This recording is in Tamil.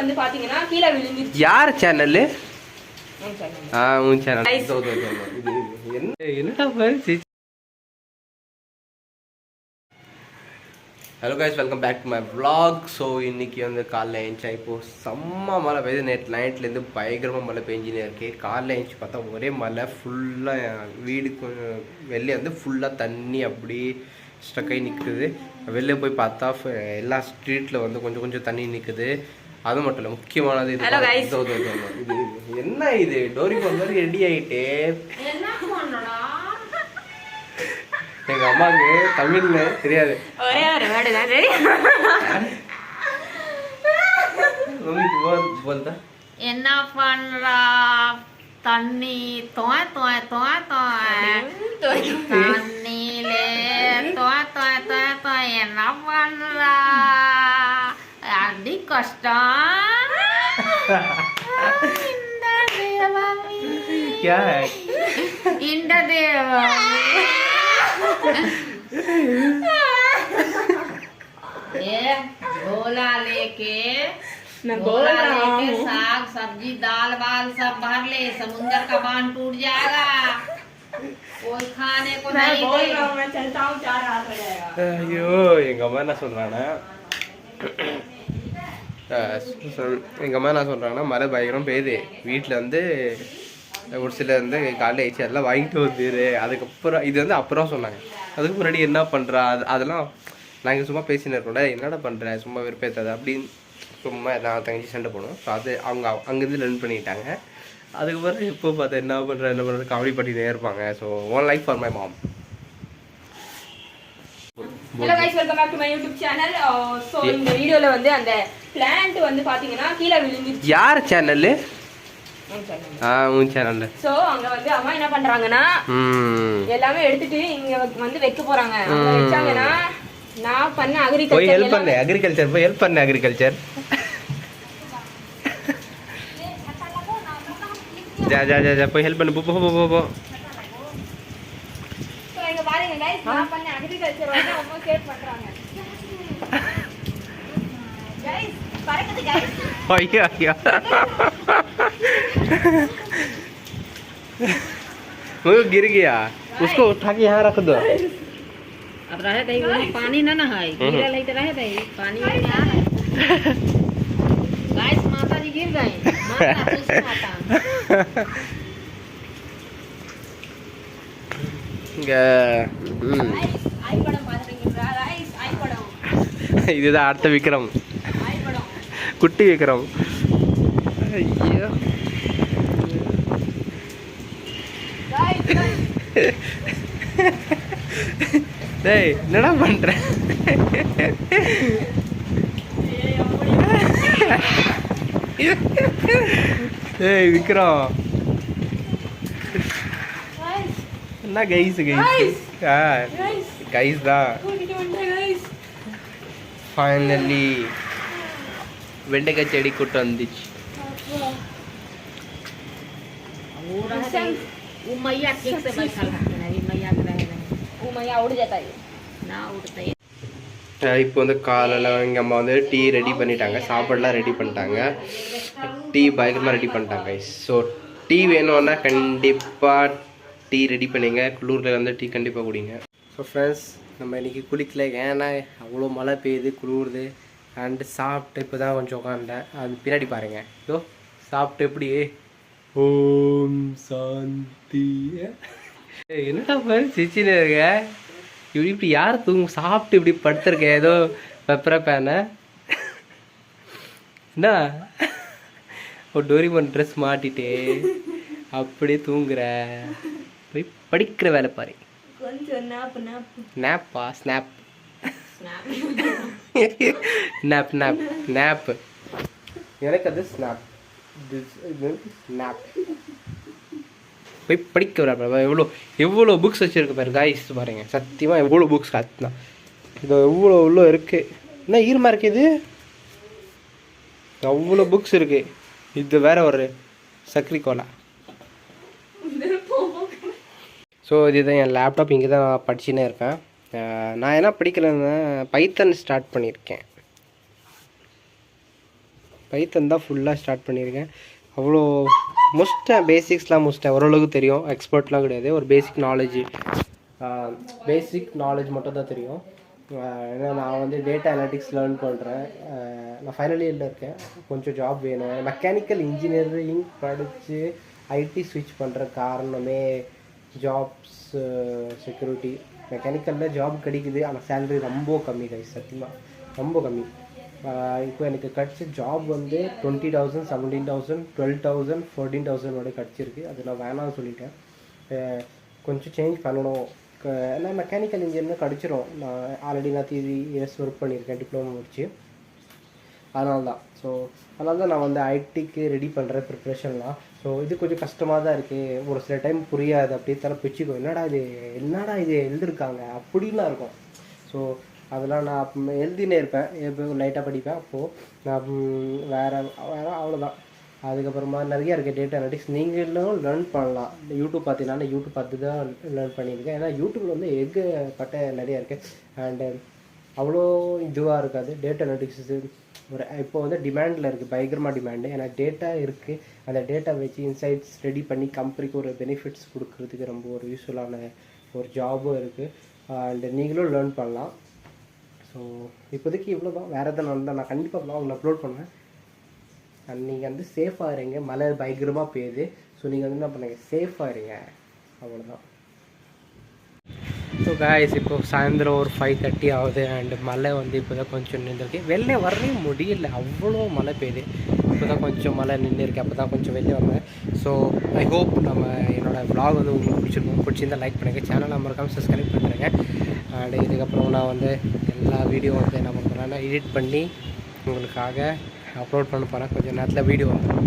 வந்து பாத்தீங்கன்னா கீழே விழுந்துருச்சு. யார் சேனல்? உன் சேனல். என்னடா பாரு. Hello guys, welcome back to my vlog. So இன்றைக்கி வந்து காலைல எழுந்துச்சா இப்போது செம்ம மழை பெய்யுது. நேற்று நைட்லேருந்து பயங்கரமாக மழை பெஞ்சினே இருக்கு. காலைல எழுந்துச்சி பார்த்தா ஒரே மழை ஃபுல்லாக வீடு வெளியே வந்து ஃபுல்லாக தண்ணி அப்படி ஸ்டக்காகி நிற்குது. வெளில போய் பார்த்தா எல்லா ஸ்ட்ரீட்டில் வந்து கொஞ்சம் கொஞ்சம் தண்ணி நிற்குது. அது மட்டும் இல்லை, முக்கியமானது இது என்ன இது டோரிமான் மாதிரி ரெடி ஆகிட்டு. எங்க அம்மாவுக்கு தமிழ்ல தெரியாது, ஒரே ஒரு வேர்டு தான் தெரியும். என்ன பண்றா தண்ணி தோய தோய தோய தோய தண்ணிலே தோய தோய தோய தோய என்ன பண்றா அடி கஷ்டம். இந்த தேவமி இந்த தேவமி गोला लेके साग सब्जी दाल वाल सब भर ले, समुंदर का बांध टूट जाएगा, कोई खाने को नहीं देगा। मैं चलता हूँ, 4 रात हो जाएगा। ஐயோ, எங்க அம்மா என்ன சொல்றாங்கன்னா மழை பயங்கரம் பெய்யுது. வீட்டில் வந்து ஒரு சிலர் வந்து காலையில் ஆயிடுச்சு அதெல்லாம் வாங்கிட்டு வந்துரு. அதுக்கப்புறம் இது வந்து அப்புறம் சொன்னாங்க. அதுக்கு முன்னாடி என்ன பண்ணுறா அதெல்லாம் நாங்கள் சும்மா பேசின்னு இருக்கோம்ல, என்னடா பண்ணுறேன் சும்மா விருப்பத்தாது அப்படின்னு சும்மா நான் தங்கச்சி சண்டை போனோம். ஸோ அது அவங்க அங்கேருந்து லேர்ன் பண்ணிட்டாங்க. அதுக்கப்புறம் எப்போ பார்த்தா என்ன பண்ணுறது காமெடி பண்ணிட்டே இருப்பாங்க. So one life for my mom. Hello guys, welcome back to my YouTube channel. So இந்த வீடியோவில் வந்து அந்த பிளான்ட் வந்து பார்த்தீங்கன்னா கீழே விழுந்துருச்சு. யார் சேனல்? உன் சேனல். சோ அங்க வந்து அம்மா என்ன பண்றாங்கன்னா எல்லாமே எடுத்துட்டு இங்க வந்து வைக்க போறாங்க. அங்க வெச்சாங்கன்னா நான் பண்ண அக்ரிகல்ச்சர் போய் ஹெல்ப் பண்ணு. அக்ரிகல்ச்சர் போய் ஹெல்ப் பண்ணு. அக்ரிகல்ச்சர் जा जा जा जा போய் ஹெல்ப் பண்ணு. போ போ போ போ. சோ இங்க பாருங்க गाइस, நான் பண்ண அக்ரிகல்ச்சர் வந்து அம்மா கேட் பண்றாங்க. गाइस பறக்குது गाइस. ஐயா ஐயா, वो गिर गया, उसको उठा के यहाँ रख दो. अब रहे दही पानी ना है, गिरा लई त रहे दही पानी में क्या है. गाइस माता जी गिर गए. माता आई पड़म பாத்துறீங்களா गाइस? आई पड़म இதுதான் அடுத்த விக்ரம். आई पड़म குட்டி விக்ரம். ஐயோ டேய், என்னடா பண்ற? ஏய் விக்ரம், என்ன கைஸ் கைஸ் தான். ஃபைனலி வெண்டைக்காய் செடி கூட்டு வந்துச்சு. मैया ठीक से बैठल है ना, मैया के रहे नहीं, वो मैया उड़ जाता है ना, उड़ता है. இப்போ வந்து காலையில் எங்கள் அம்மா வந்து டீ ரெடி பண்ணிட்டாங்க, சாப்பாடுலாம் ரெடி பண்ணிட்டாங்க, டீ பயங்கரமாக ரெடி பண்ணிட்டாங்க. ஸோ டீ வேணும்னா கண்டிப்பாக டீ ரெடி பண்ணிங்க. குளிரில் வந்து டீ கண்டிப்பாக குடிங்க. ஸோ ஃப்ரெண்ட்ஸ், நம்ம இன்றைக்கி குளிக்கல, ஏன்னா அவ்வளோ மழை பெய்யுது, குளிருது. அண்டு சாப்பிட்டு இப்போ தான் கொஞ்சம் உட்காந்தேன். அது பின்னாடி பாருங்கள். ஸோ சாப்பிட்டு எப்படி ஓம் சாந்தி. என்னடா பாரு சிச்சின்னு இருக்க. இப்படி யார் தூங்க சாப்பிட்டு இப்படி படுத்துருக்க ஏதோ பெப்பரை பேனை. என்ன ஒரு டோரிமான் ட்ரெஸ் மாட்டிட்டு அப்படியே தூங்குற. போய் படிக்கிற வேலை பாரு. Nepa snap nap nap nap. எனக்கு அது ஸ்னாப். போய் படிக்க வர எவ்வளோ புக்ஸ் வச்சுருக்க பாரு காய்ஸ். பாருங்க, சத்தியமாக எவ்வளோ புக்ஸ் கற்றுனா இது எவ்வளோ இருக்குது. என்ன ஈரமாக இருக்குது, அவ்வளோ புக்ஸ் இருக்குது. இது வேற ஒரு சக்கரி கோலா. ஸோ இதுதான் என் லேப்டாப். இங்கே தான் நான் படிச்சுன்னே இருக்கேன். நான் என்ன படிக்கிறேன்னா பைத்தன் ஸ்டார்ட் பண்ணியிருக்கேன். பைத்தன் தான் ஃபுல்லாக ஸ்டார்ட் பண்ணியிருக்கேன். அவ்வளோ முடிச்சிட்டேன், பேசிக்ஸ்லாம் முடிச்சிட்டேன், ஓரளவுக்கு தெரியும், எக்ஸ்பர்ட்லாம் கிடையாது. ஒரு பேசிக் நாலேஜ் மட்டும் தான் தெரியும். ஏன்னா நான் வந்து டேட்டா அனாலிட்டிக்ஸ் லேர்ன் பண்ணுறேன். நான் ஃபைனல் இயரில் இருக்கேன். கொஞ்சம் ஜாப் வேணும். மெக்கானிக்கல் இன்ஜினியரிங் படித்து ஐடி ஸ்விட்ச் பண்ணுற காரணமே ஜாப்ஸ் செக்யூரிட்டி. மெக்கானிக்கலில் ஜாப் கிடைக்குது, ஆனால் சேலரி ரொம்ப கம்மி கைஸ், சத்தியமாக ரொம்ப கம்மி. இப்போ எனக்கு கிடச்ச ஜாப் வந்து 20,000, 17,000, 12,000, 14,000 கிடச்சிருக்கு. அது நான் வேணாம்னு சொல்லிட்டேன். கொஞ்சம் சேஞ்ச் பண்ணணும். ஏன்னா மெக்கானிக்கல் இன்ஜினியர்னு கிடச்சிரும். நான் ஆல்ரெடி 3 இயர்ஸ் ஒர்க் பண்ணியிருக்கேன், டிப்ளமோ முடிச்சு. அதனால தான் நான் வந்து ஐடிக்கு ரெடி பண்ணுற ப்ரிப்ரேஷன்லாம். ஸோ இது கொஞ்சம் கஷ்டமாக தான் இருக்குது. ஒரு சில டைம் புரியாது, அப்படியே தலை பிச்சுக்கோ, என்னடா இது எழுதிருக்காங்க அப்படின்லாம் இருக்கும். ஸோ அதெல்லாம் நான் எழுதினே இருப்பேன், லைட்டாக படிப்பேன். அப்போது நான் வேறு அவ்வளோதான். அதுக்கப்புறமா நிறையா இருக்குது டேட்டா அனாலிட்டிக்ஸ். நீங்களும் லேர்ன் பண்ணலாம். யூடியூப் பார்த்தீங்கன்னா யூடியூப் பார்த்து தான் லேர்ன் பண்ணியிருக்கேன். ஏன்னா யூடியூப்பில் வந்து ஏகப்பட்ட நிறையா இருக்குது. அண்டு அவ்வளோ இதுவாக இருக்காது டேட்டா அனாலிட்டிக்ஸு. இப்போ வந்து டிமாண்டில் இருக்குது, பயங்கரமாக டிமாண்டு. ஏன்னா டேட்டா இருக்குது, அந்த டேட்டா வச்சு இன்சைட்ஸ் ரெடி பண்ணி கம்பெனிக்கு ஒரு பெனிஃபிட்ஸ் கொடுக்குறதுக்கு ரொம்ப ஒரு யூஸ்ஃபுல்லான ஒரு ஜாபும் இருக்குது. அண்டு நீங்களும் லேர்ன் பண்ணலாம். ஸோ இப்போதைக்கு இவ்வளோ தான். வேறு எதாவது நான் கண்டிப்பாக வ்ளாக் அப்லோட் பண்ணுவேன். அண்ட் நீங்கள் வந்து சேஃபாக இருங்க. மழை பயங்கரமாக பெய்யுது. ஸோ நீங்கள் வந்து என்ன பண்ணுங்க, சேஃபாக இருங்க, அவ்வளோதான். ஸோ காய்ஸ், இப்போ சாயந்தரம் ஒரு 5:30 ஆகுது. அண்டு மழை வந்து இப்போ தான் கொஞ்சம் நின்றுருக்கு. வெளில வரவே முடியல, அவ்வளோ மழை பெய்யுது. இப்போ தான் கொஞ்சம் மழை நின்றுருக்கு, அப்போ தான் கொஞ்சம் வெளியே வந்தேன். ஸோ ஐ ஹோப் என்னோடய வ்ளாக் வந்து உங்களுக்கு பிடிச்சிருந்தால் லைக் பண்ணுங்கள், சேனலை மறக்காமல் சப்ஸ்கிரைப் பண்ணுறேங்க. அண்டு இதுக்கப்புறம் நான் வந்து எல்லா வீடியோ வந்து என்ன பண்ணுறேன்னா எடிட் பண்ணி உங்களுக்காக அப்லோட் பண்ண போகிறேன். கொஞ்சம் நேரத்தில் வீடியோ வந்துடும்.